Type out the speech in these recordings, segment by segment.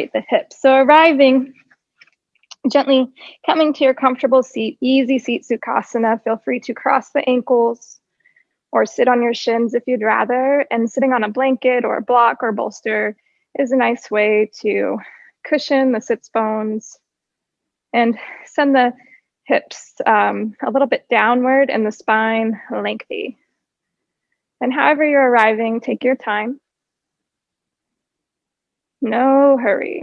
the hips. So arriving, gently coming to your comfortable seat, easy seat Sukhasana. Feel free to cross the ankles or sit on your shins if you'd rather. And sitting on a blanket or a block or bolster is a nice way to cushion the sits bones and send the hips a little bit downward and the spine lengthy. And however you're arriving, take your time. No hurry.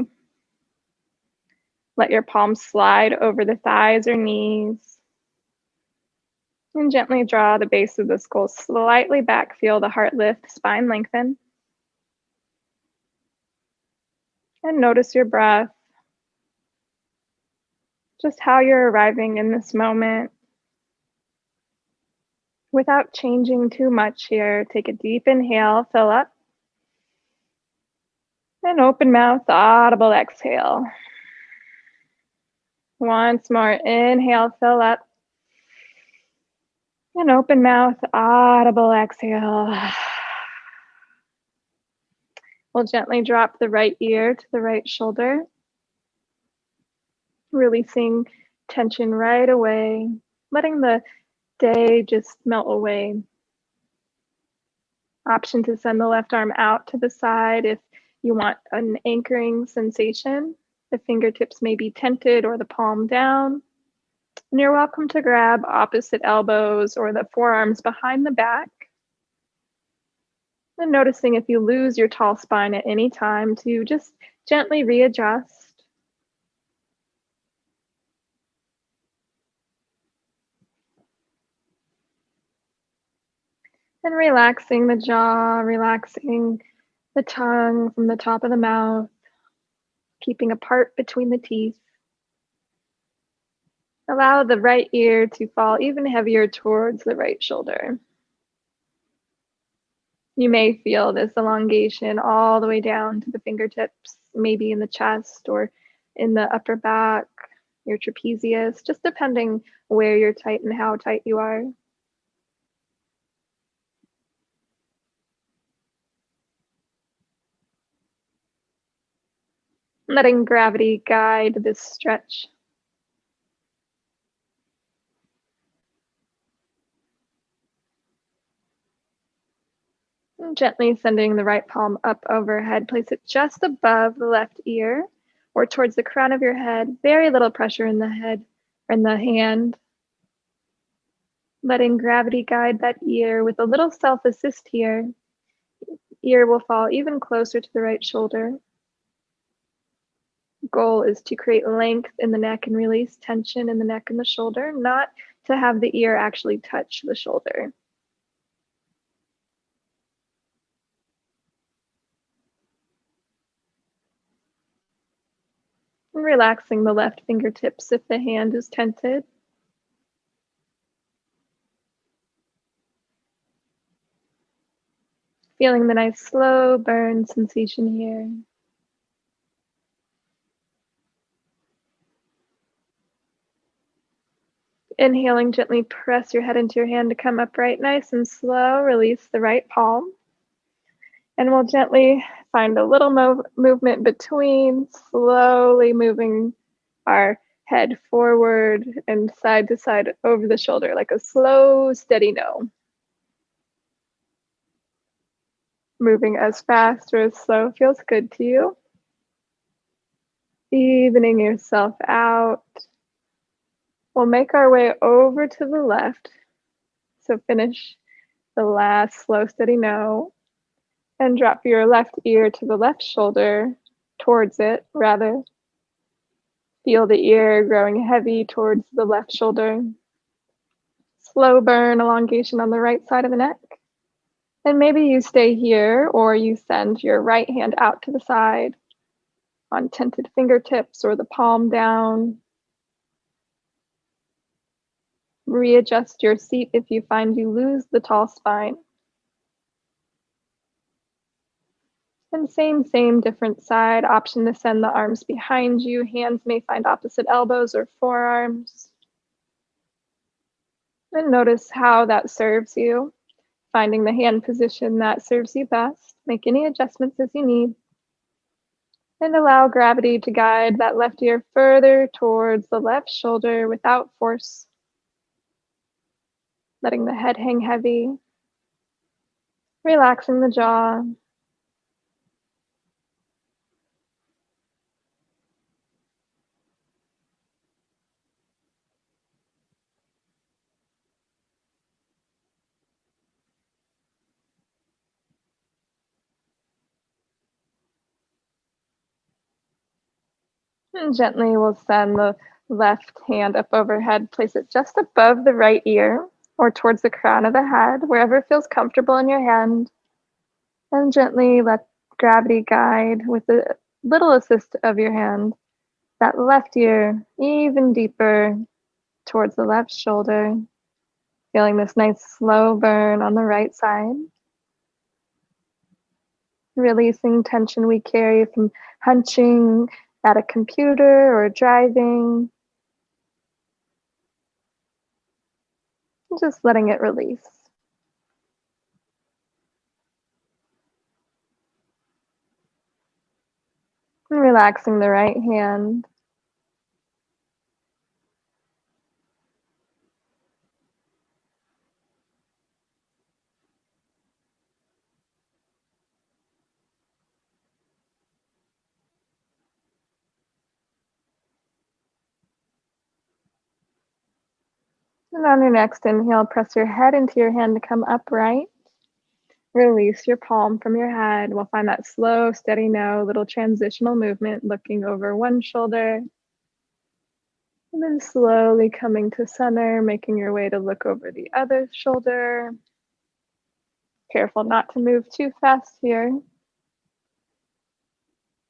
Let your palms slide over the thighs or knees. And gently draw the base of the skull slightly back. Feel the heart lift, spine lengthen. And notice your breath. Just how you're arriving in this moment. Without changing too much here, take a deep inhale, fill up. And open mouth, audible exhale. Once more, inhale, fill up. And open mouth, audible exhale. We'll gently drop the right ear to the right shoulder. Releasing tension right away. Letting the day just melt away. Option to send the left arm out to the side if you want an anchoring sensation. The fingertips may be tented or the palm down. And you're welcome to grab opposite elbows or the forearms behind the back. And noticing if you lose your tall spine at any time to just gently readjust. And relaxing the jaw, relaxing the tongue from the top of the mouth, keeping a part between the teeth. Allow the right ear to fall even heavier towards the right shoulder. You may feel this elongation all the way down to the fingertips, maybe in the chest or in the upper back, your trapezius, just depending where you're tight and how tight you are. Letting gravity guide this stretch. And gently sending the right palm up overhead. Place it just above the left ear or towards the crown of your head. Very little pressure in the head or in the hand. Letting gravity guide that ear with a little self-assist here. Ear will fall even closer to the right shoulder. Goal is to create length in the neck and release tension in the neck and the shoulder, not to have the ear actually touch the shoulder. And relaxing the left fingertips if the hand is tented. Feeling the nice slow burn sensation here. Inhaling, gently press your head into your hand to come upright, nice and slow. Release the right palm. And we'll gently find a little movement between, slowly moving our head forward and side to side over the shoulder, like a slow, steady no. Moving as fast or as slow feels good to you. Evening yourself out. We'll make our way over to the left. So finish the last slow, steady no. And drop your left ear to the left shoulder, towards it, rather. Feel the ear growing heavy towards the left shoulder. Slow burn elongation on the right side of the neck. And maybe you stay here or you send your right hand out to the side on tented fingertips or the palm down. Readjust your seat if you find you lose the tall spine. And same, different side. Option to send the arms behind you. Hands may find opposite elbows or forearms. And notice how that serves you. Finding the hand position that serves you best. Make any adjustments as you need. And allow gravity to guide that left ear further towards the left shoulder without force, letting the head hang heavy, relaxing the jaw. And gently we'll send the left hand up overhead, place it just above the right ear or towards the crown of the head, wherever feels comfortable in your hand. And gently let gravity guide with a little assist of your hand, that left ear even deeper towards the left shoulder, feeling this nice slow burn on the right side. Releasing tension we carry from hunching at a computer or driving, just letting it release. And relaxing the right hand. And on your next inhale, press your head into your hand to come upright. Release your palm from your head. We'll find that slow, steady no, little transitional movement, looking over one shoulder. And then slowly coming to center, making your way to look over the other shoulder. Careful not to move too fast here.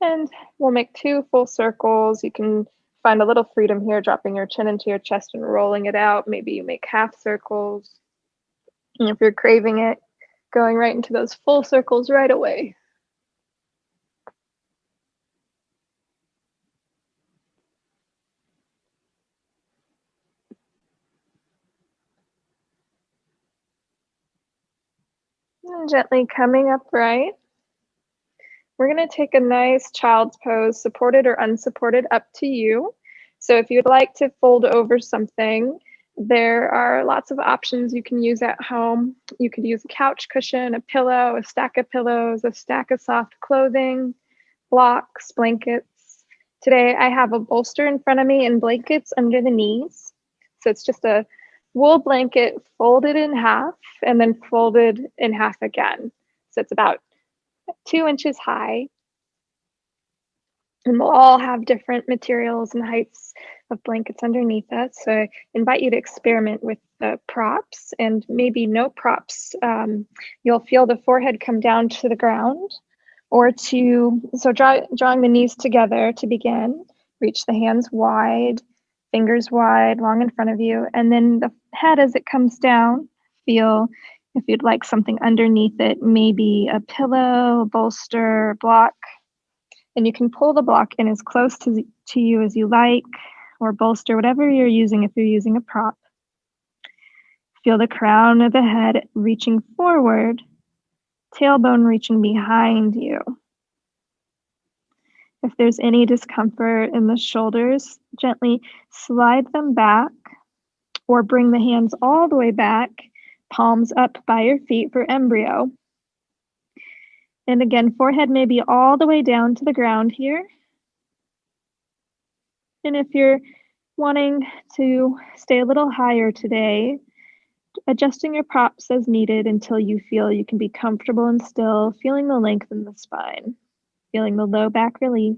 And we'll make 2 full circles. You can find a little freedom here, dropping your chin into your chest and rolling it out. Maybe you make half circles. And if you're craving it, going right into those full circles right away. And gently coming upright. We're going to take a nice child's pose, supported or unsupported, up to you. So if you'd like to fold over something, there are lots of options you can use at home. You could use a couch cushion, a pillow, a stack of pillows, a stack of soft clothing, blocks, blankets. Today I have a bolster in front of me and blankets under the knees. So it's just a wool blanket folded in half and then folded in half again. So it's about 2 inches high. And we'll all have different materials and heights of blankets underneath us. So I invite you to experiment with the props and maybe no props. You'll feel the forehead come down to the ground, or drawing the knees together to begin. Reach the hands wide, fingers wide, long in front of you. And then the head as it comes down, feel if you'd like something underneath it, maybe a pillow, a bolster, a block. And you can pull the block in as close to you as you like, or bolster, whatever you're using if you're using a prop. Feel the crown of the head reaching forward, tailbone reaching behind you. If there's any discomfort in the shoulders, gently slide them back or bring the hands all the way back, palms up by your feet for embryo. And again, forehead may be all the way down to the ground here. And if you're wanting to stay a little higher today, adjusting your props as needed until you feel you can be comfortable and still, feeling the length in the spine, feeling the low back release.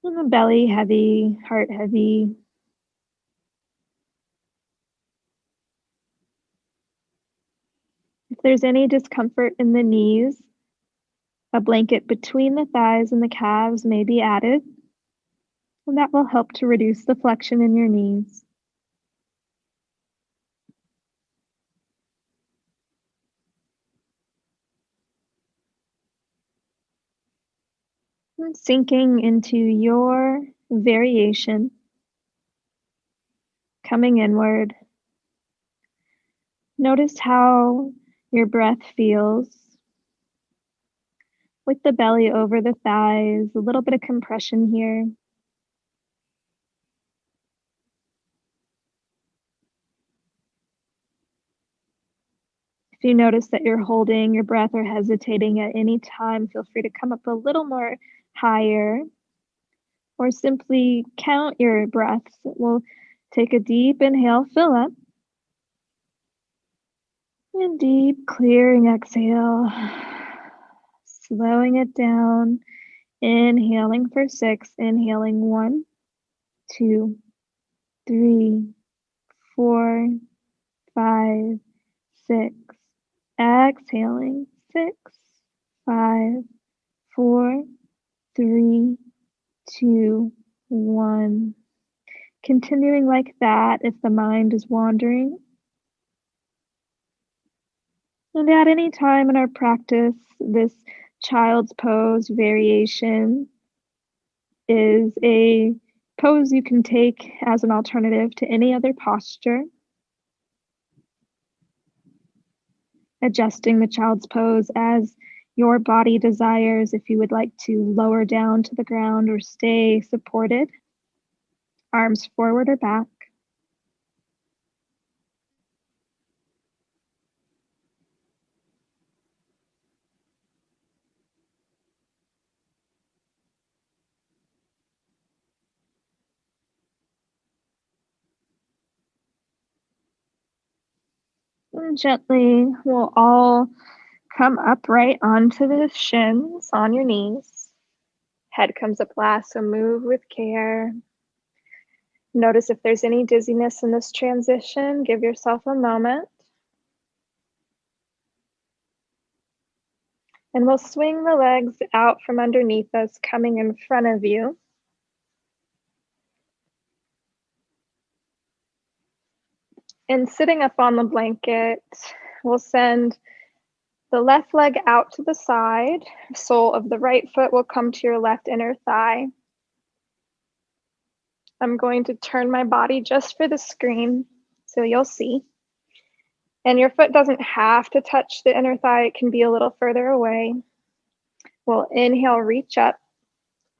And the belly heavy, heart heavy. If there's any discomfort in the knees, a blanket between the thighs and the calves may be added, and that will help to reduce the flexion in your knees. And sinking into your variation, coming inward. Notice how your breath feels with the belly over the thighs, a little bit of compression here. If you notice that you're holding your breath or hesitating at any time, feel free to come up a little more higher or simply count your breaths. We'll take a deep inhale, fill up, and deep clearing exhale, slowing it down, inhaling for 6, inhaling 1, 2, 3, 4, 5, 6, exhaling 6, 5, 4, 3, 2, 1. Continuing like that if the mind is wandering. And at any time in our practice, this child's pose variation is a pose you can take as an alternative to any other posture. Adjusting the child's pose as your body desires, if you would like to lower down to the ground or stay supported, arms forward or back. And gently, we'll all come upright onto the shins on your knees. Head comes up last, so move with care. Notice if there's any dizziness in this transition. Give yourself a moment. And we'll swing the legs out from underneath us, coming in front of you. And sitting up on the blanket, we'll send the left leg out to the side. Sole of the right foot will come to your left inner thigh. I'm going to turn my body just for the screen so you'll see. And your foot doesn't have to touch the inner thigh. It can be a little further away. We'll inhale, reach up.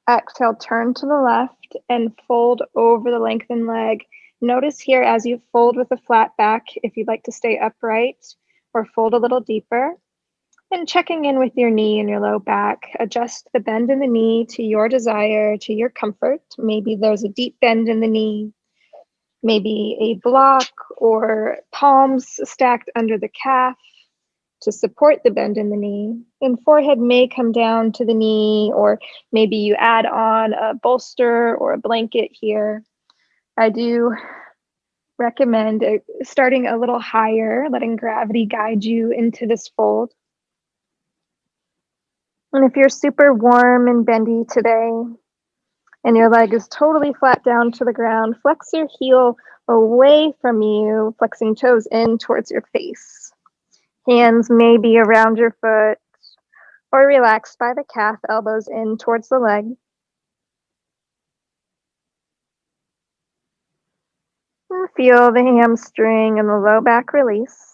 Exhale, turn to the left and fold over the lengthened leg. Notice here as you fold with a flat back, if you'd like to stay upright or fold a little deeper. And checking in with your knee and your low back. Adjust the bend in the knee to your desire, to your comfort. Maybe there's a deep bend in the knee. Maybe a block or palms stacked under the calf to support the bend in the knee. And forehead may come down to the knee, or maybe you add on a bolster or a blanket here. I do recommend starting a little higher, letting gravity guide you into this fold. And if you're super warm and bendy today, and your leg is totally flat down to the ground, flex your heel away from you, flexing toes in towards your face. Hands may be around your foot or relaxed by the calf, elbows in towards the leg. And feel the hamstring and the low back release.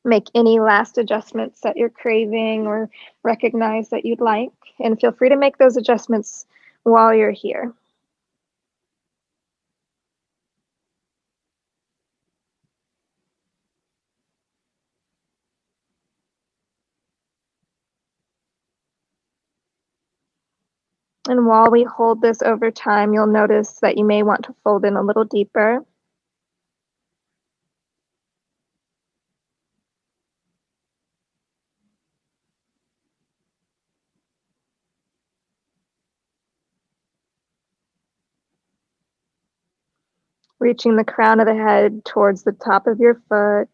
Make any last adjustments that you're craving or recognize that you'd like, and feel free to make those adjustments while you're here. And while we hold this over time, you'll notice that you may want to fold in a little deeper. Reaching the crown of the head towards the top of your foot.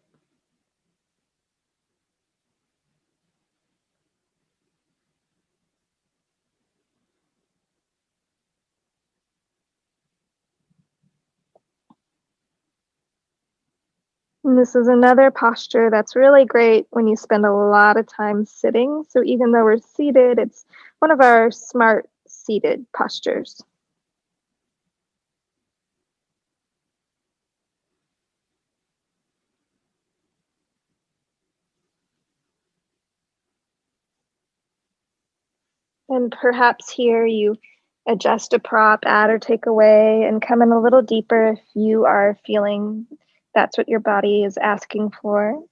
And this is another posture that's really great when you spend a lot of time sitting. So even though we're seated, it's one of our smart seated postures. And perhaps here you adjust a prop, add or take away, and come in a little deeper if you are feeling that's what your body is asking for.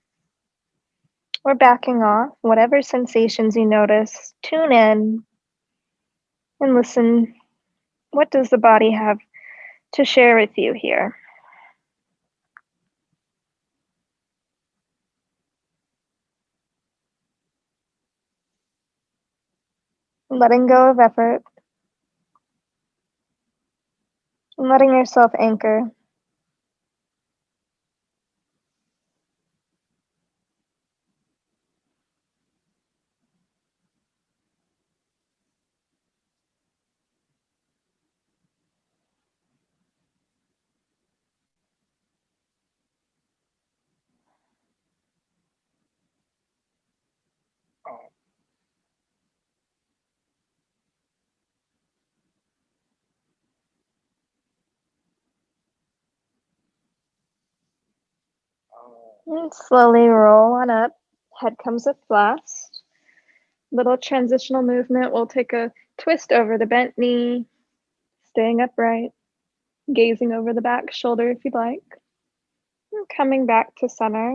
Or backing off, whatever sensations you notice, tune in and listen. What does the body have to share with you here? Letting go of effort, and letting yourself anchor. And slowly roll on up. Head comes up last. Little transitional movement. We'll take a twist over the bent knee, staying upright, gazing over the back shoulder if you'd like. And coming back to center.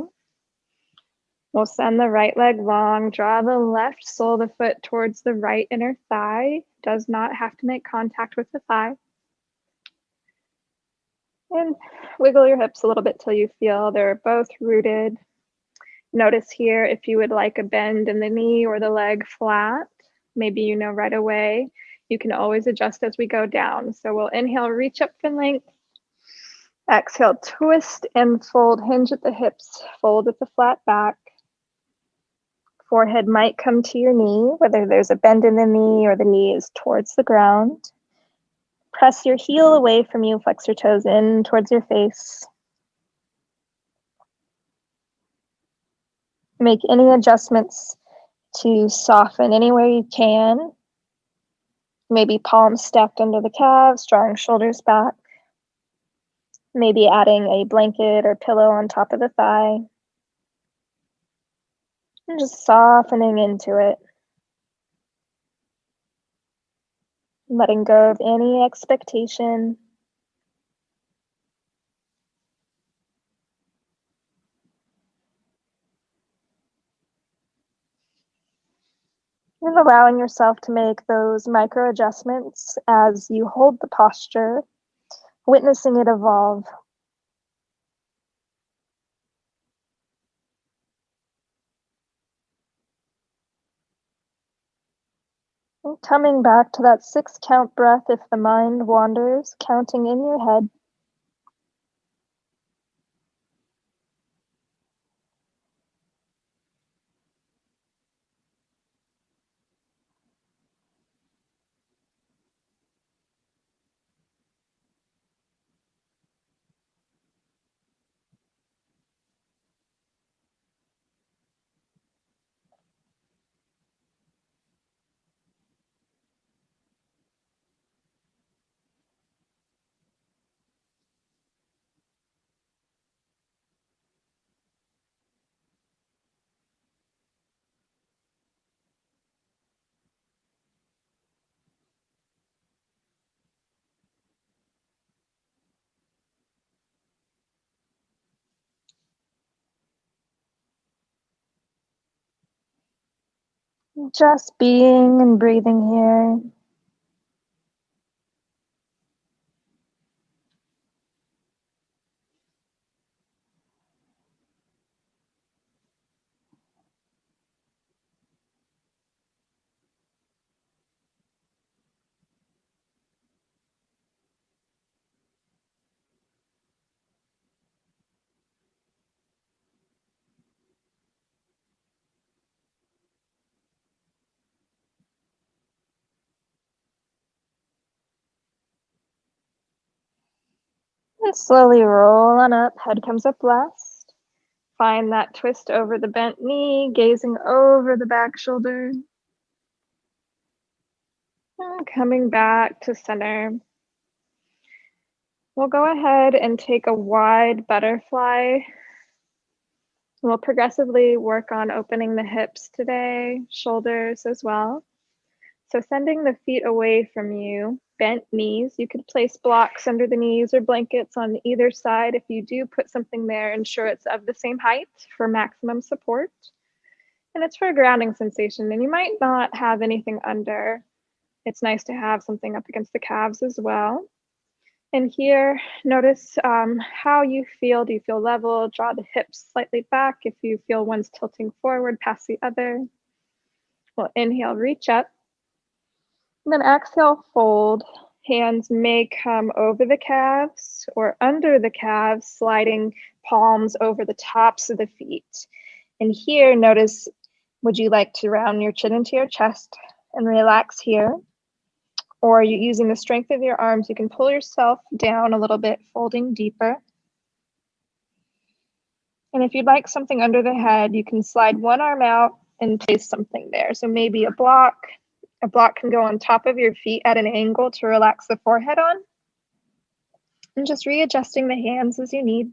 We'll send the right leg long, draw the left sole of the foot towards the right inner thigh. Does not have to make contact with the thigh. And wiggle your hips a little bit till you feel they're both rooted. Notice here if you would like a bend in the knee or the leg flat. Maybe you know right away. You can always adjust as we go down. So we'll inhale, reach up for length. Exhale, twist and fold, hinge at the hips, fold at the flat back. Forehead might come to your knee, whether there's a bend in the knee or the knee is towards the ground. Press your heel away from you, flex your toes in towards your face. Make any adjustments to soften anywhere you can. Maybe palms stacked under the calves, drawing shoulders back. Maybe adding a blanket or pillow on top of the thigh. And just softening into it. Letting go of any expectation. And allowing yourself to make those micro adjustments as you hold the posture, witnessing it evolve. And coming back to that 6 count breath if the mind wanders, counting in your head. Just being and breathing here. And slowly roll on up, head comes up last. Find that twist over the bent knee, gazing over the back shoulder. And coming back to center. We'll go ahead and take a wide butterfly. We'll progressively work on opening the hips today, shoulders as well. So sending the feet away from you, bent knees. You could place blocks under the knees or blankets on either side. If you do put something there, ensure it's of the same height for maximum support. And it's for a grounding sensation, and you might not have anything under. It's nice to have something up against the calves as well. And here, notice how you feel. Do you feel level? Draw the hips slightly back if you feel one's tilting forward past the other. We'll inhale, reach up. And then exhale, fold. Hands may come over the calves or under the calves, sliding palms over the tops of the feet. And here, notice, would you like to round your chin into your chest and relax here? Or you using the strength of your arms, you can pull yourself down a little bit, folding deeper. And if you'd like something under the head, you can slide one arm out and place something there. So maybe a block. A block can go on top of your feet at an angle to relax the forehead on. And just readjusting the hands as you need.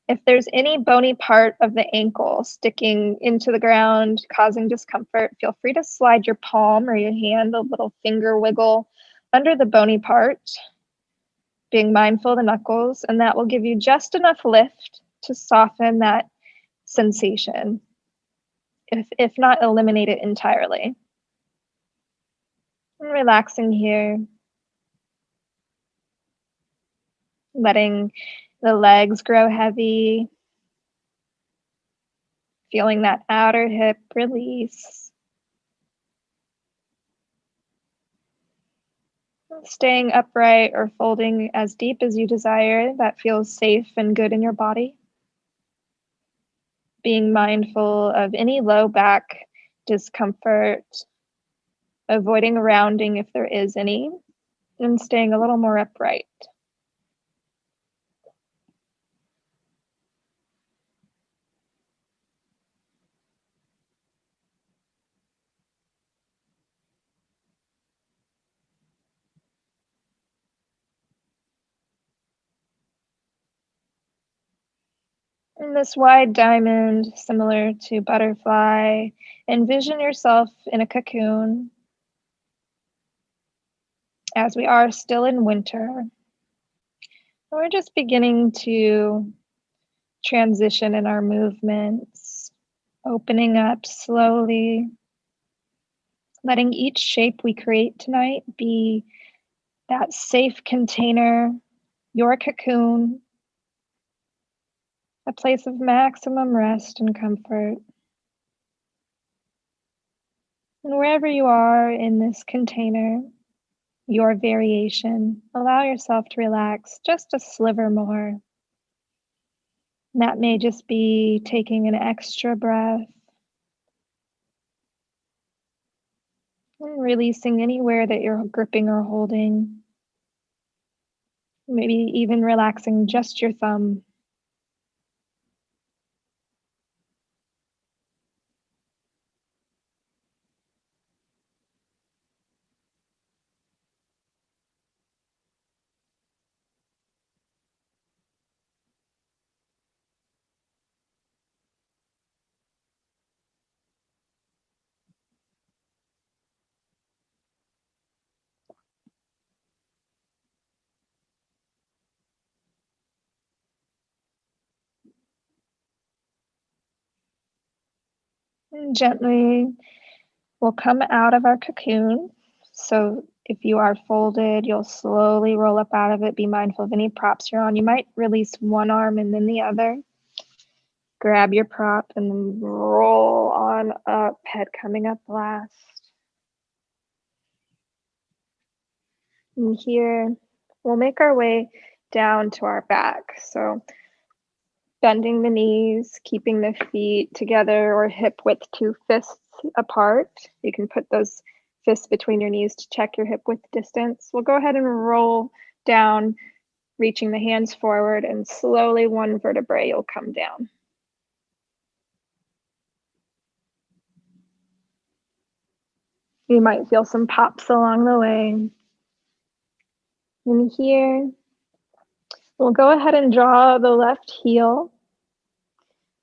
If there's any bony part of the ankle sticking into the ground, causing discomfort, feel free to slide your palm or your hand, a little finger wiggle under the bony part, being mindful of the knuckles, and that will give you just enough lift to soften that sensation, if not eliminate it entirely. And relaxing here, letting the legs grow heavy, feeling that outer hip release. Staying upright or folding as deep as you desire that feels safe and good in your body. Being mindful of any low back discomfort, avoiding rounding if there is any, and staying a little more upright. In this wide diamond, similar to butterfly, envision yourself in a cocoon as we are still in winter. We're just beginning to transition in our movements, opening up slowly, letting each shape we create tonight be that safe container, your cocoon, a place of maximum rest and comfort. And wherever you are in this container, your variation, allow yourself to relax just a sliver more. And that may just be taking an extra breath and releasing anywhere that you're gripping or holding. Maybe even relaxing just your thumb. And gently, we'll come out of our cocoon. So if you are folded, you'll slowly roll up out of it. Be mindful of any props you're on. You might release one arm and then the other. Grab your prop and then roll on up, head coming up last. And here, we'll make our way down to our back. So bending the knees, keeping the feet together or hip width 2 fists apart. You can put those fists between your knees to check your hip width distance. We'll go ahead and roll down, reaching the hands forward, and slowly one vertebrae will come down. You might feel some pops along the way. And here, we'll go ahead and draw the left heel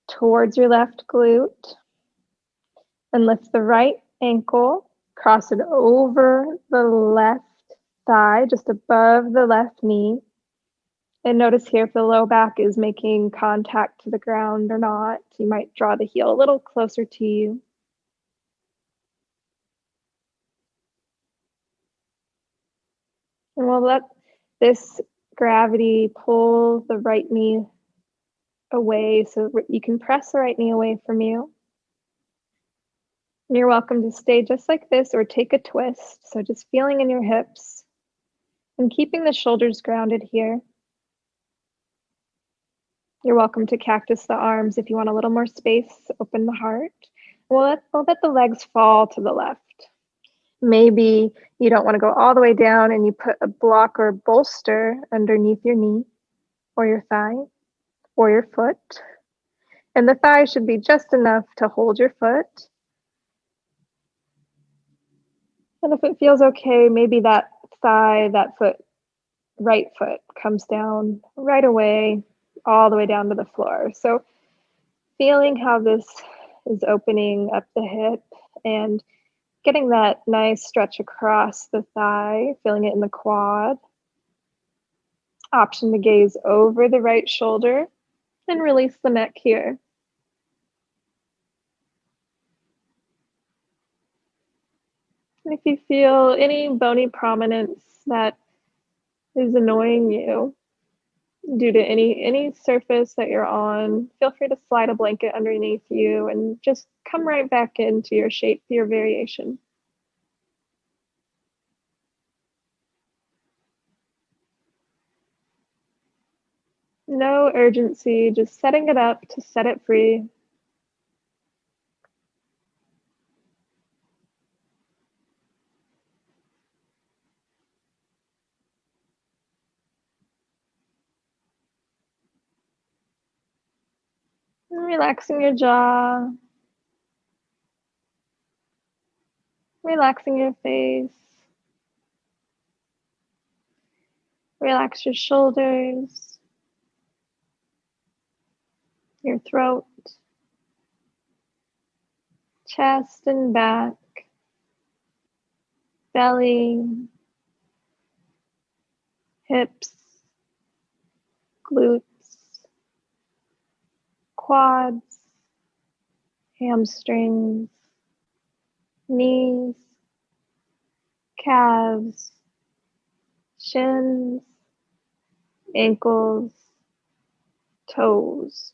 towards your left glute and lift the right ankle, Cross it over the left thigh, just above the left knee. And notice here if the low back is making contact to the ground or not. You might draw the heel a little closer to you. And we'll let this gravity pull the right knee away so you can press the right knee away from you. And you're welcome to stay just like this or take a twist. So just feeling in your hips and keeping the shoulders grounded here. You're welcome to cactus the arms if you want a little more space, open the heart. We'll let the legs fall to the left. Maybe you don't want to go all the way down and you put a block or bolster underneath your knee or your thigh or your foot. And the thigh should be just enough to hold your foot. And if it feels okay, maybe that thigh, that foot, right foot comes down right away, all the way down to the floor. So feeling how this is opening up the hip and getting that nice stretch across the thigh, feeling it in the quad. Option to gaze over the right shoulder and release the neck here. And if you feel any bony prominence that is annoying you due to any surface that you're on, feel free to slide a blanket underneath you and just come right back into your shape, your variation. No urgency, just setting it up to set it free. And relaxing your jaw, relaxing your face, relax your shoulders, your throat, chest and back, belly, hips, glutes, quads, hamstrings, knees, calves, shins, ankles, toes.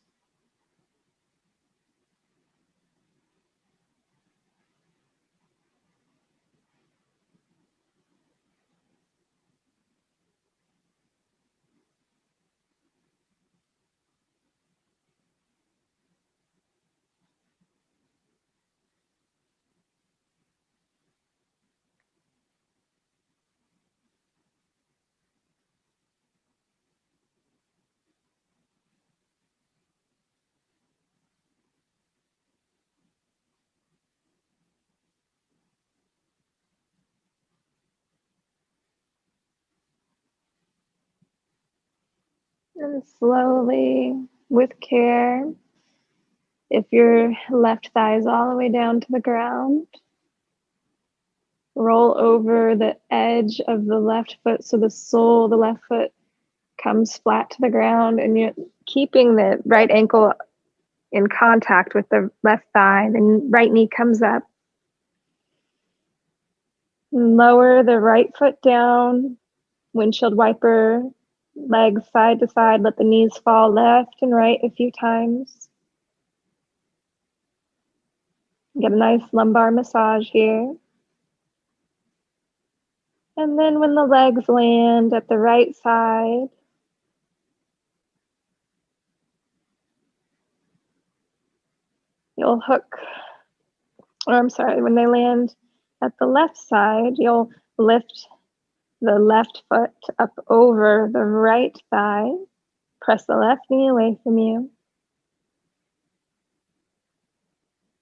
And slowly, with care, if your left thigh is all the way down to the ground, roll over the edge of the left foot so the sole of the left foot comes flat to the ground, and you're keeping the right ankle in contact with the left thigh. Then right knee comes up. Lower the right foot down, windshield wiper, legs side to side, let the knees fall left and right a few times. Get a nice lumbar massage here. And then when the legs land at the right side, you'll hook, or I'm sorry, when they land at the left side, you'll lift the left foot up over the right thigh. Press the left knee away from you.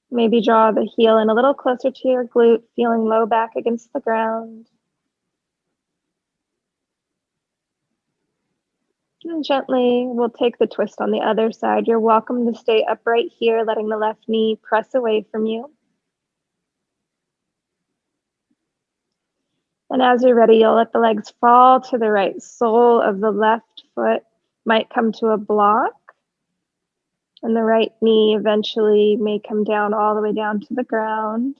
Maybe draw the heel in a little closer to your glute, feeling low back against the ground. And gently, we'll take the twist on the other side. You're welcome to stay upright here, letting the left knee press away from you. And as you're ready, you'll let the legs fall to the right. Sole of the left foot might come to a block, and the right knee eventually may come down all the way down to the ground.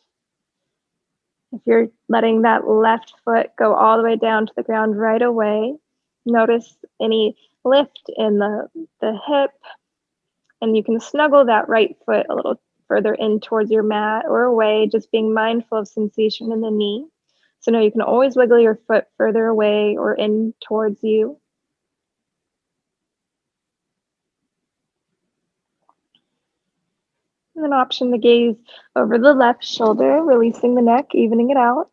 If you're letting that left foot go all the way down to the ground right away, notice any lift in the hip, and you can snuggle that right foot a little further in towards your mat or away, just being mindful of sensation in the knee. So now you can always wiggle your foot further away or in towards you. And an option to gaze over the left shoulder, releasing the neck, evening it out.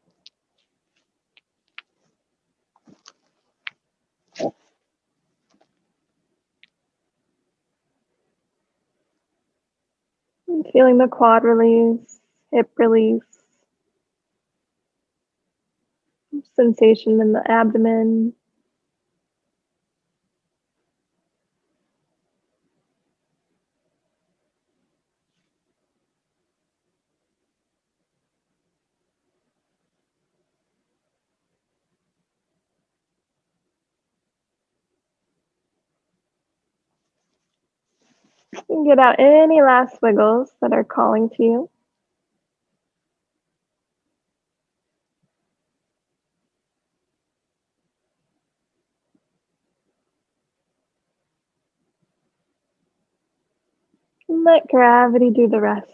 And feeling the quad release, hip release, sensation in the abdomen. And get out any last wiggles that are calling to you. And let gravity do the rest.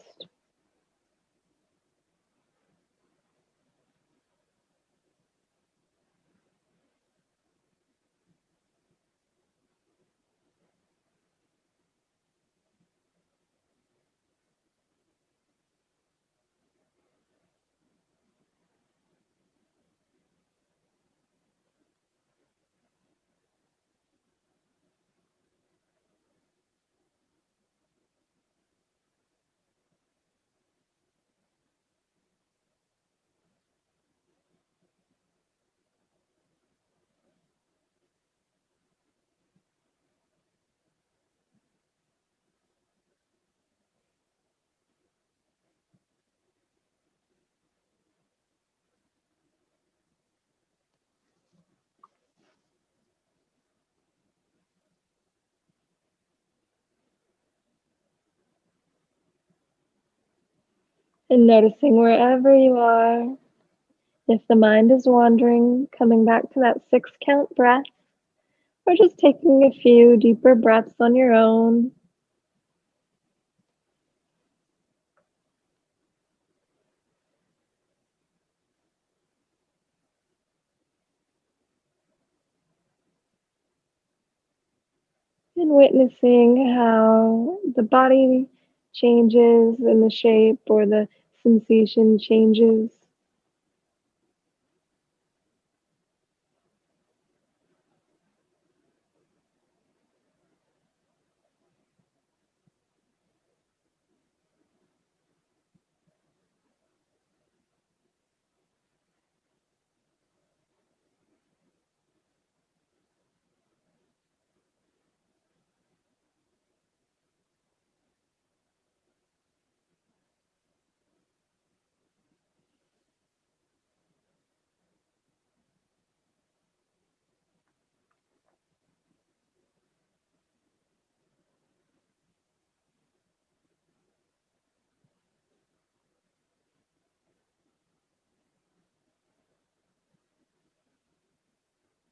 And noticing wherever you are, if the mind is wandering, coming back to that 6-count breath, or just taking a few deeper breaths on your own. And witnessing how the body changes and the shape or the sensation changes.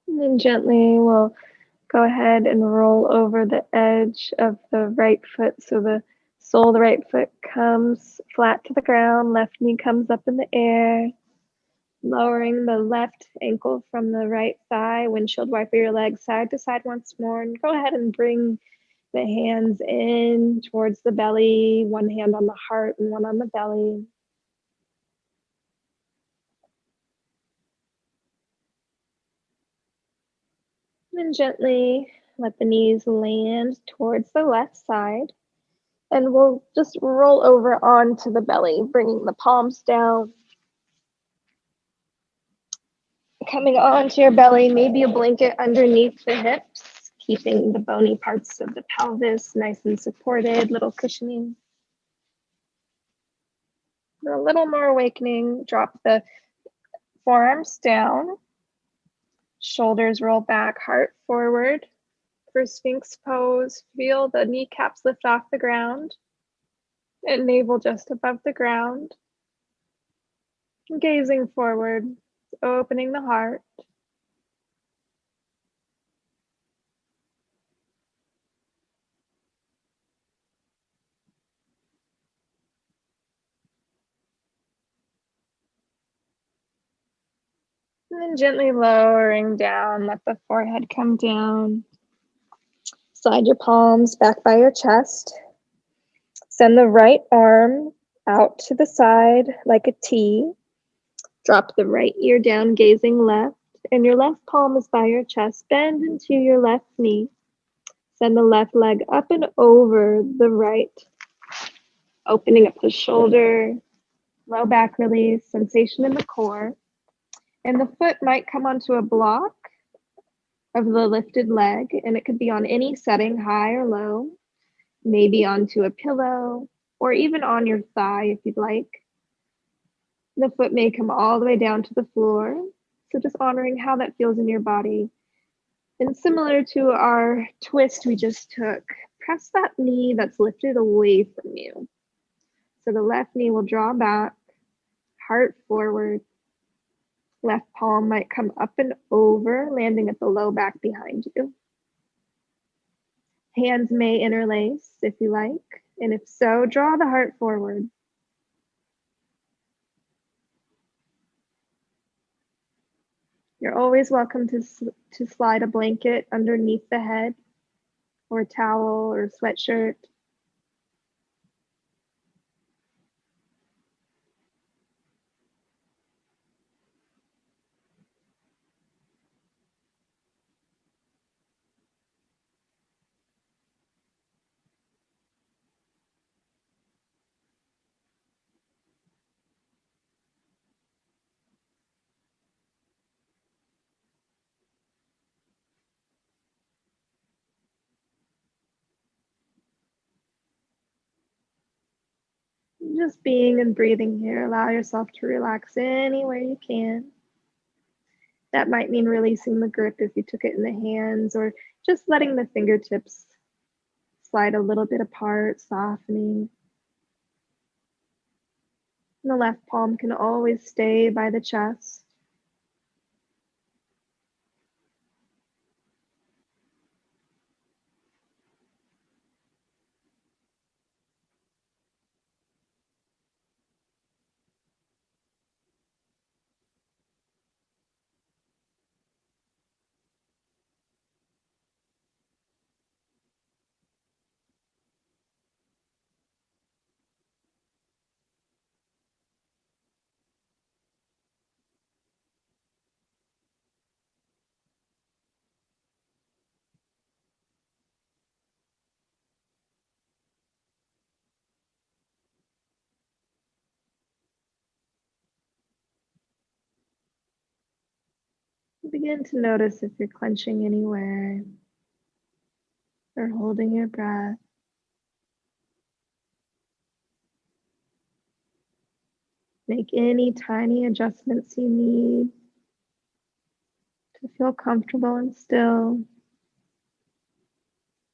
And then gently we'll go ahead and roll over the edge of the right foot. So the sole of the right foot comes flat to the ground, left knee comes up in the air, lowering the left ankle from the right thigh, windshield wiper your legs side to side once more, and go ahead and bring the hands in towards the belly, one hand on the heart and one on the belly. And gently let the knees land towards the left side. And we'll just roll over onto the belly, bringing the palms down. Coming onto your belly, maybe a blanket underneath the hips, keeping the bony parts of the pelvis nice and supported, little cushioning. A little more awakening, drop the Forearms down, shoulders roll back, heart forward. For Sphinx Pose, feel the kneecaps lift off the ground and navel just above the ground. Gazing forward, opening the heart. And then gently lowering down, let the forehead come down. Slide your palms back by your chest. Send the right arm out to the side like a T. Drop the right ear down, gazing left, and your left palm is by your chest. Bend into your left knee. Send the left leg up and over the right, opening up the shoulder, low back release, sensation in the core. And the foot might come onto a block of the lifted leg, and it could be on any setting, high or low, maybe onto a pillow, or even on your thigh if you'd like. The foot may come all the way down to the floor, so just honoring how that feels in your body. And similar to our twist we just took, press that knee that's lifted away from you. So the left knee will draw back, heart forward. Left palm might come up and over, landing at the low back behind you. Hands may interlace if you like, and if so, draw the heart forward. You're always welcome to slide a blanket underneath the head, or a towel or a sweatshirt. Just being and breathing here, allow yourself to relax anywhere you can. That might mean releasing the grip if you took it in the hands, or just letting the fingertips slide a little bit apart, softening. And the left palm can always stay by the chest. Begin to notice if you're clenching anywhere or holding your breath. Make any tiny adjustments you need to feel comfortable and still,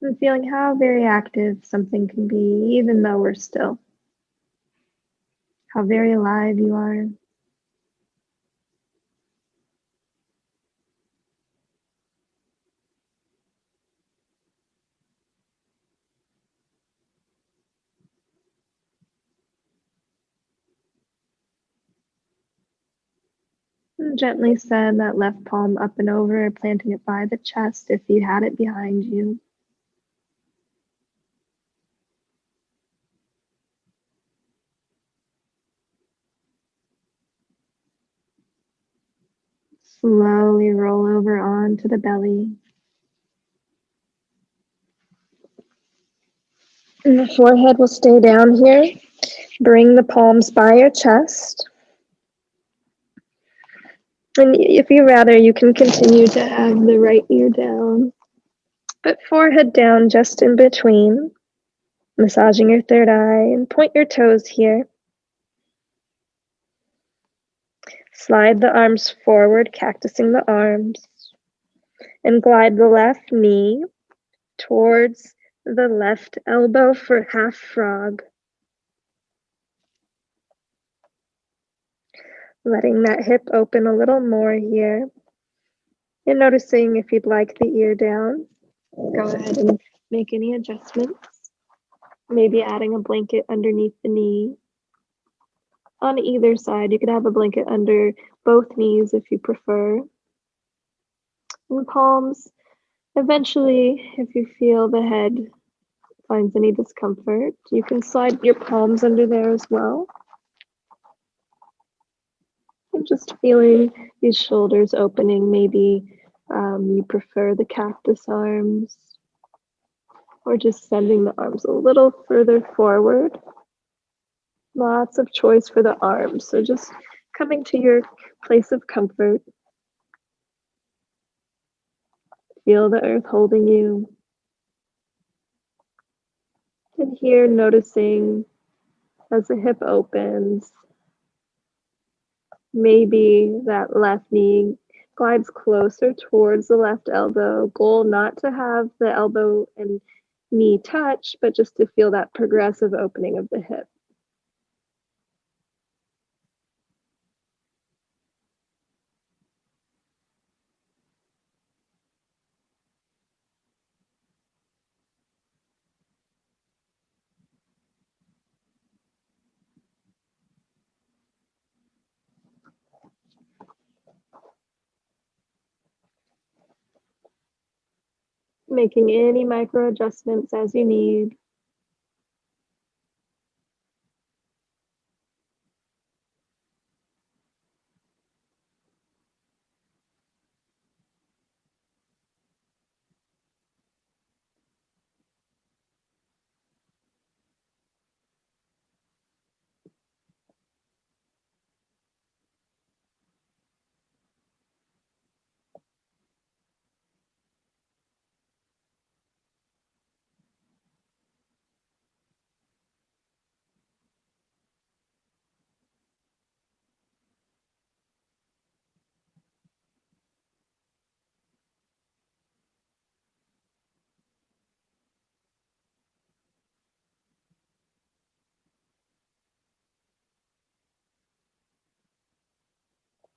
and feeling how very active something can be, even though we're still. How very alive you are. And gently send that left palm up and over, planting it by the chest if you had it behind you. Slowly roll over onto the belly. And the forehead will stay down here. Bring the palms by your chest. And if you rather, you can continue to have the right ear down, but forehead down just in between. Massaging your third eye, and point your toes here. Slide the arms forward, cactusing the arms, and glide the left knee towards the left elbow for half frog. Letting that hip open a little more here. And noticing if you'd like the ear down, go ahead and make any adjustments. Maybe adding a blanket underneath the knee. On either side, you could have a blanket under both knees if you prefer. And the palms, eventually, if you feel the head finds any discomfort, you can slide your palms under there as well. And just feeling these shoulders opening. Maybe you prefer the cactus arms, or just sending the arms a little further forward. Lots of choice for the arms, so just coming to your place of comfort. Feel the earth holding you. And here, noticing as the hip opens, maybe that left knee glides closer towards the left elbow. Goal not to have the elbow and knee touch, but just to feel that progressive opening of the hip. Making any micro adjustments as you need.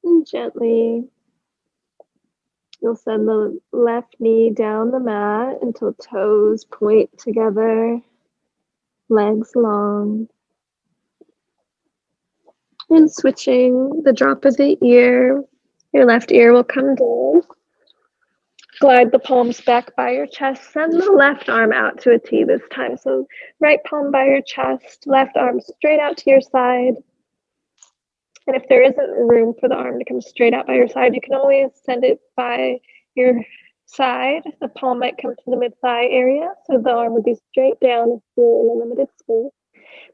And gently, you'll send the left knee down the mat until toes point together, legs long. And switching the drop of the ear, your left ear will come down. Glide the palms back by your chest. Send the left arm out to a T this time. So right palm by your chest, left arm straight out to your side. And if there isn't room for the arm to come straight out by your side, you can always send it by your side. The palm might come to the mid-thigh area, so the arm would be straight down if you're in a limited space.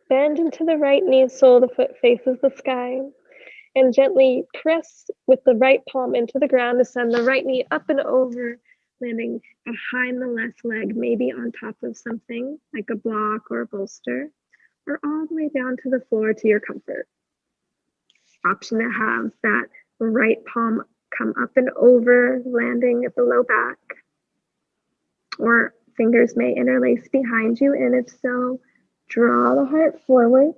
Bend into the right knee so the foot faces the sky. And gently press with the right palm into the ground to send the right knee up and over, landing behind the left leg, maybe on top of something like a block or a bolster, or all the way down to the floor to your comfort. Option to have that right palm come up and over, landing at the low back, or fingers may interlace behind you, and if so, draw the heart forward.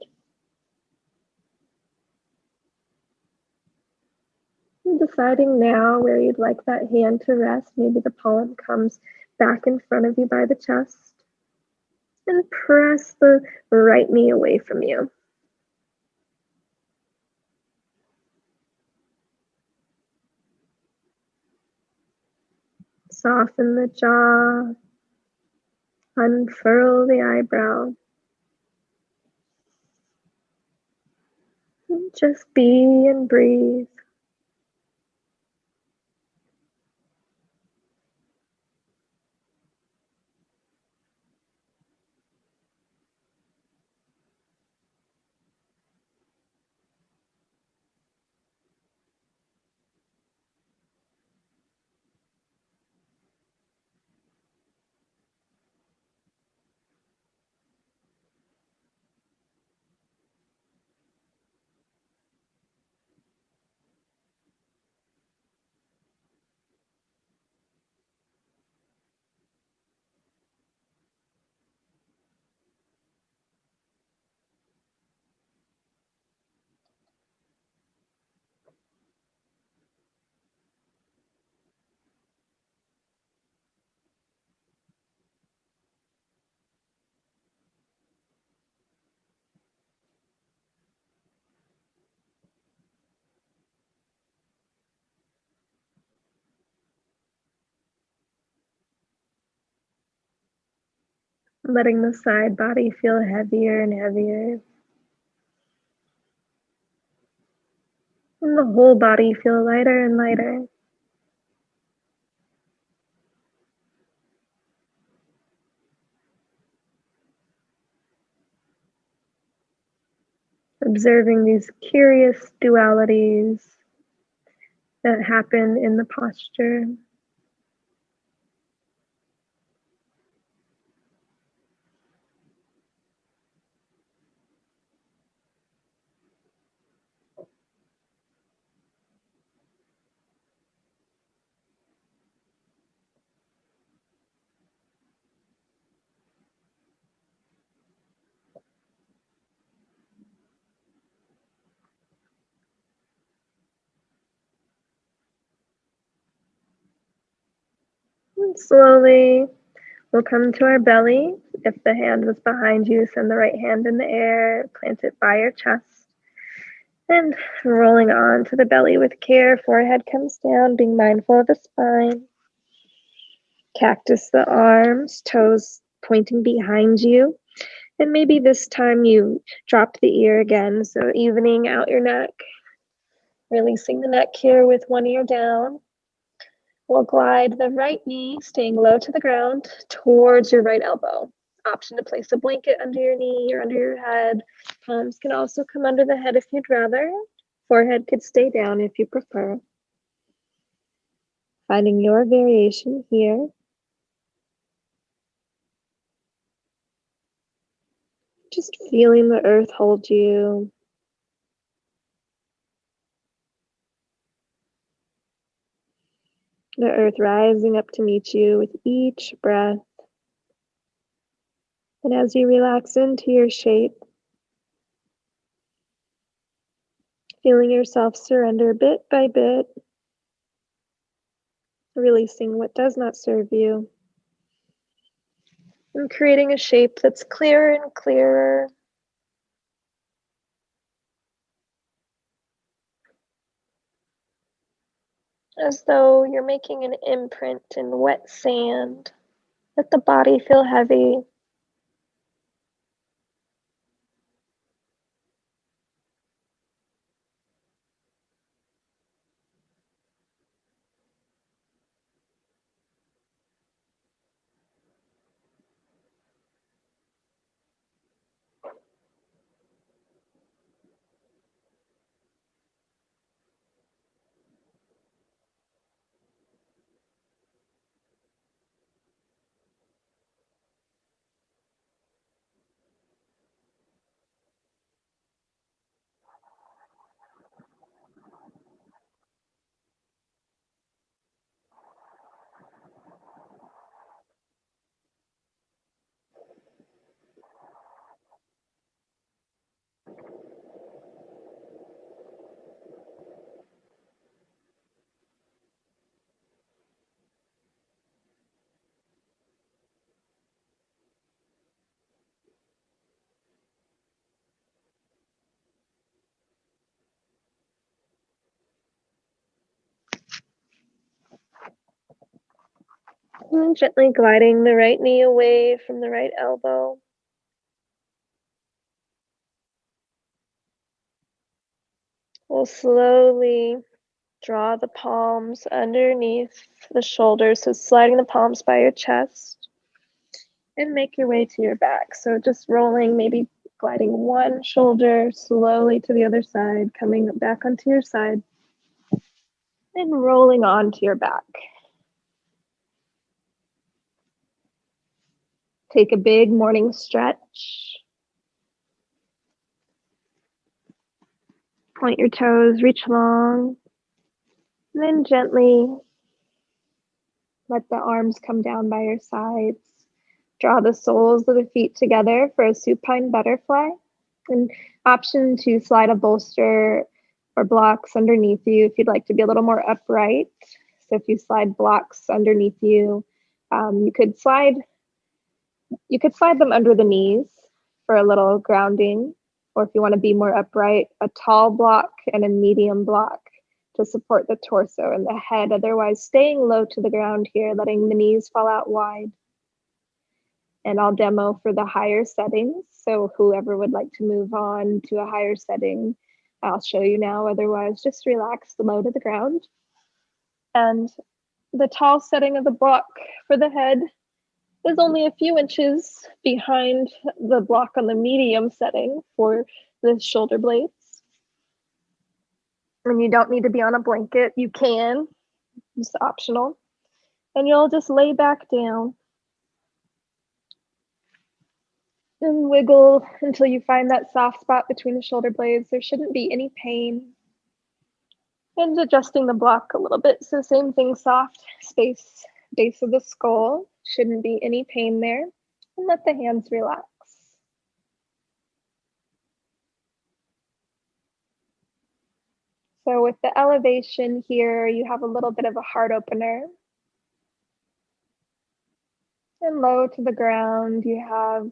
And deciding now where you'd like that hand to rest. Maybe the palm comes back in front of you by the chest. And press the right knee away from you. Soften the jaw. Unfurl the eyebrow. And just be and breathe. letting the side body feel heavier and heavier. And the whole body feel lighter and lighter. Observing these curious dualities that happen in the posture. And slowly, we'll come to our belly. If the hand was behind you, send the right hand in the air, plant it by your chest. And rolling on to the belly with care, forehead comes down, being mindful of the spine. Cactus the arms, toes pointing behind you. And maybe this time you drop the ear again, so evening out your neck. Releasing the neck here with one ear down. We'll glide the right knee, staying low to the ground, towards your right elbow. Option to place a blanket under your knee or under your head. Palms can also come under the head if you'd rather. Forehead could stay down if you prefer. Finding your variation here. Just feeling the earth hold you. The earth rising up to meet you with each breath. And as you relax into your shape, feeling yourself surrender bit by bit, releasing what does not serve you, and creating a shape that's clearer and clearer. As though you're making an imprint in wet sand. Let the body feel heavy. And gently gliding the right knee away from the right elbow. We'll slowly draw the palms underneath the shoulders, so sliding the palms by your chest, and make your way to your back. So just rolling, maybe gliding one shoulder slowly to the other side, coming back onto your side, and rolling onto your back. Take a big morning stretch. Point your toes, reach long, and then gently let the arms come down by your sides. Draw the soles of the feet together for a supine butterfly. An option to slide a bolster or blocks underneath you if you'd like to be a little more upright. So if you slide blocks underneath you, you could slide them under the knees for a little grounding, or if you want to be more upright, a tall block and a medium block to support the torso and the head, otherwise staying low to the ground here, letting the knees fall out wide. and I'll demo for the higher settings. So whoever would like to move on to a higher setting, I'll show you now. Otherwise, just relax low to the ground. And the tall setting of the block for the head is only a few inches behind the block on the medium setting for the shoulder blades. And you don't need to be on a blanket. You can, it's optional. And you'll just lay back down and wiggle until you find that soft spot between the shoulder blades. There shouldn't be any pain. And adjusting the block a little bit. So same thing, soft space, base of the skull. Shouldn't be any pain there. And let the hands relax. So with the elevation here, you have a little bit of a heart opener. And low to the ground, you have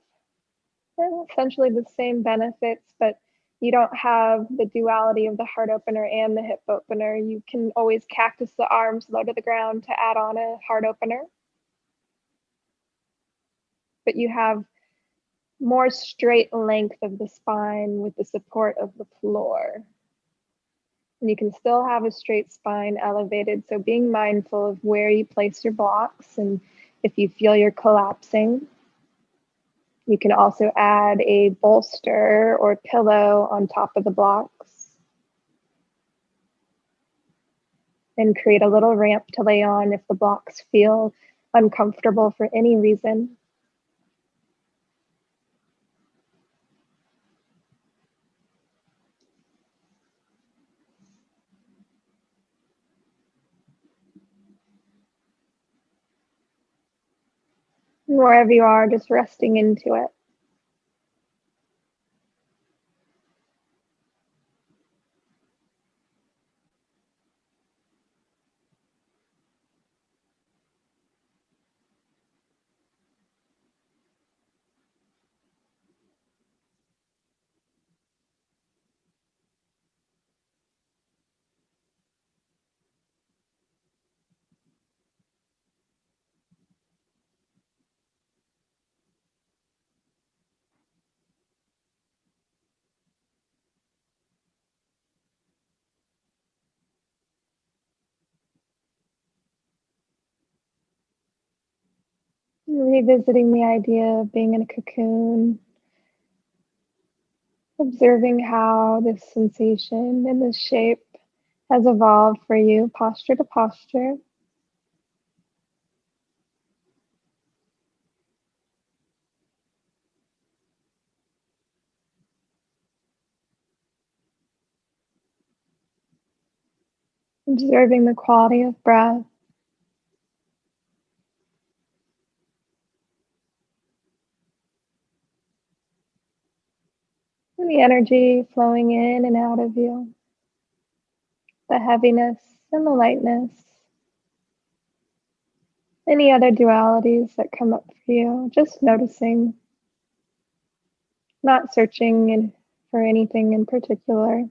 essentially the same benefits, but you don't have the duality of the heart opener and the hip opener. You can always cactus the arms low to the ground to add on a heart opener. But you have more straight length of the spine with the support of the floor. And you can still have a straight spine elevated. So being mindful of where you place your blocks, and if you feel you're collapsing, you can also add a bolster or pillow on top of the blocks and create a little ramp to lay on if the blocks feel uncomfortable for any reason. Wherever you are, just resting into it. Revisiting the idea of being in a cocoon, observing how this sensation and this shape has evolved for you, posture to posture. Observing the quality of breath. And the energy flowing in and out of you. The heaviness and the lightness. Any other dualities that come up for you, just noticing, not searching for anything in particular.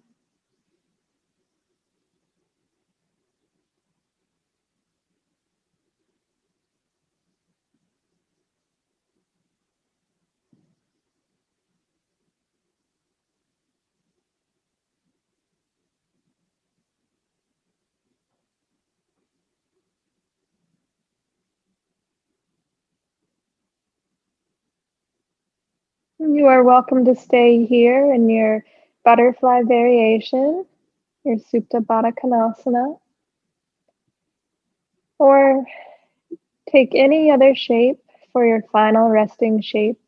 You are welcome to stay here in your butterfly variation, your Supta Baddha Konasana, or take any other shape for your final resting shape.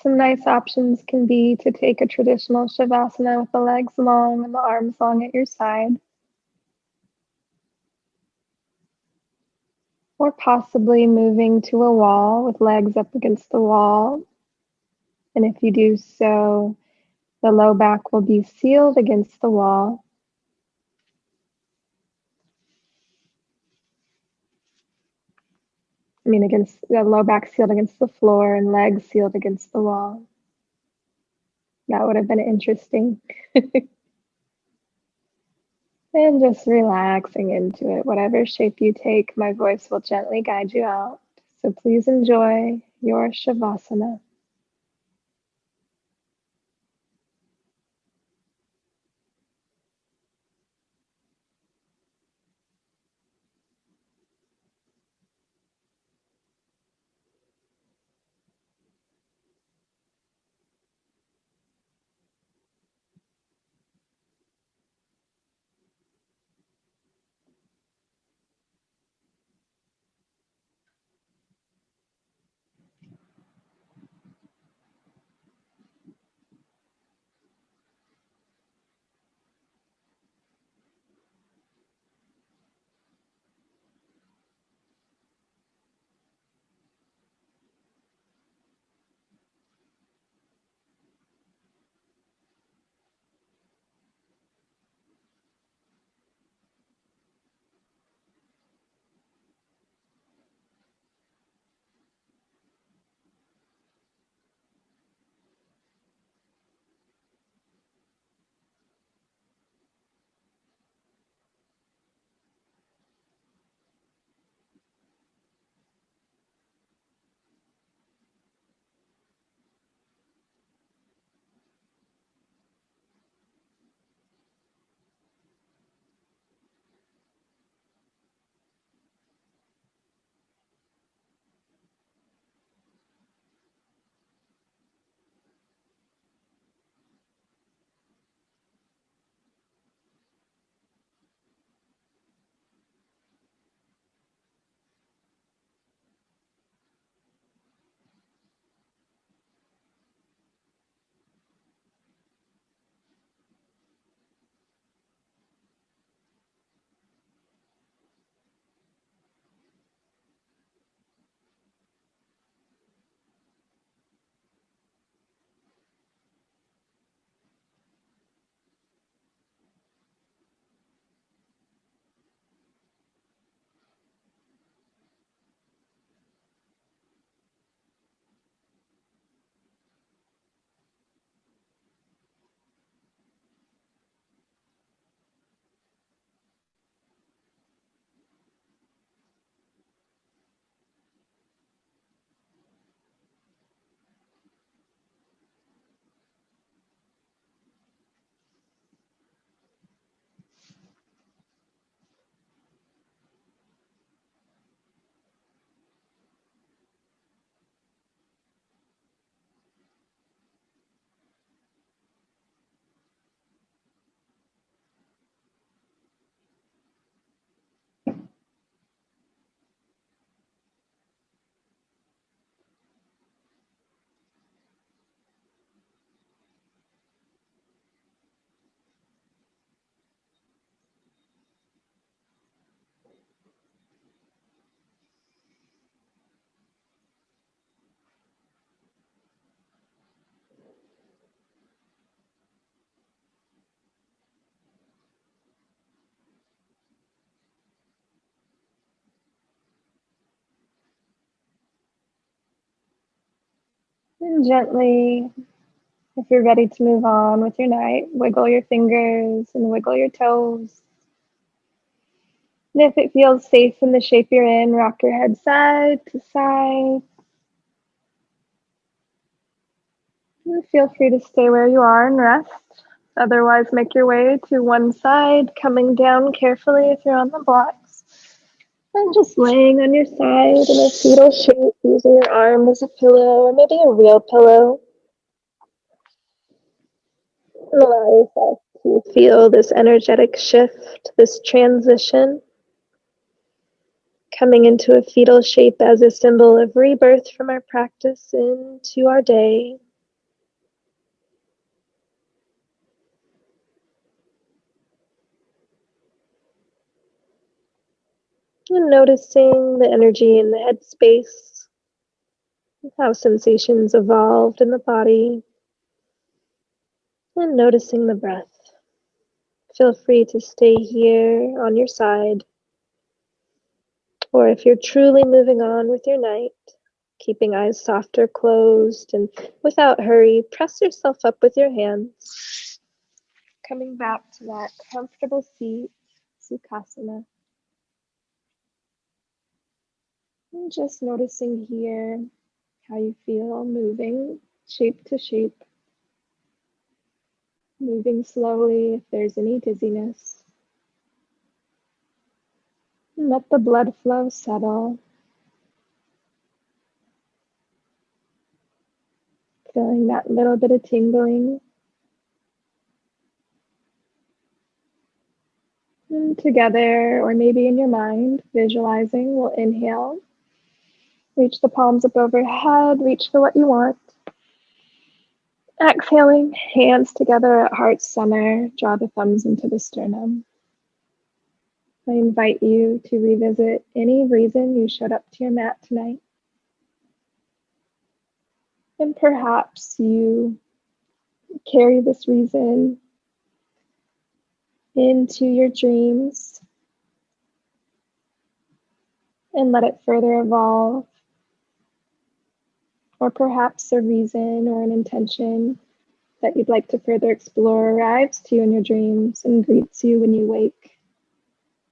Some nice options can be to take a traditional Shavasana with the legs long and the arms long at your side. Or possibly moving to a wall with legs up against the wall. And if you do so, the low back will be sealed against the wall. Against the low back sealed against the floor and legs sealed against the wall. That would have been interesting. And just relaxing into it. Whatever shape you take, my voice will gently guide you out. So please enjoy your Shavasana. And gently, if you're ready to move on with your night, wiggle your fingers and wiggle your toes. And if it feels safe in the shape you're in, rock your head side to side. And feel free to stay where you are and rest. Otherwise, make your way to one side, coming down carefully if you're on the blocks. And just laying on your side in a fetal shape, using your arm as a pillow or maybe a real pillow. And allow yourself to feel this energetic shift, this transition, coming into a fetal shape as a symbol of rebirth from our practice into our day. And noticing the energy in the headspace, how sensations evolved in the body, and noticing the breath. Feel free to stay here on your side, or if you're truly moving on with your night, keeping eyes soft or closed, and without hurry, press yourself up with your hands, coming back to that comfortable seat. Sukhasana. And just noticing here how you feel moving shape to shape, moving slowly if there's any dizziness. And let the blood flow settle. Feeling that little bit of tingling. And together, or maybe in your mind, visualizing, we'll inhale. Reach the palms up overhead, reach for what you want. Exhaling, hands together at heart center, draw the thumbs into the sternum. I invite you to revisit any reason you showed up to your mat tonight. And perhaps you carry this reason into your dreams and let it further evolve. Or perhaps a reason or an intention that you'd like to further explore arrives to you in your dreams and greets you when you wake.